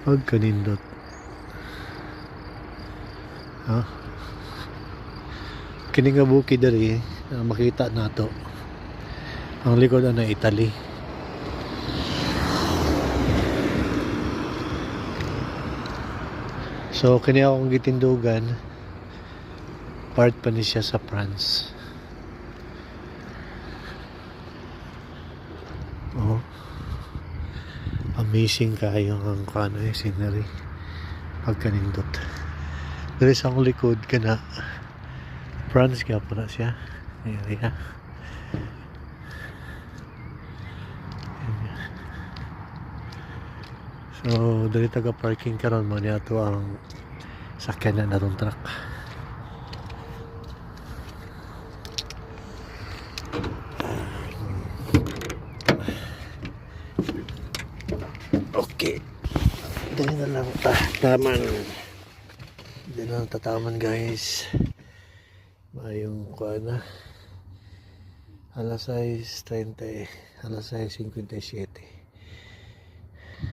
Pagkanindot. Ha? Kini nga bukid diri, makita nato. Ang likod na Italy. So kini akong gitindugan, part pa ni siya sa France. Oh. Amazing kayo ang kano scenery. Pagkanindot. Diri sa akong likod kana France kaya po na siya. Area. So, dali taga parking karon mo niya to ang sakyan na narong truck. Okay. Dali na lang taman. Dali na lang tataman guys. Mayong kuha na. Alas 6:30. Alas 6:57.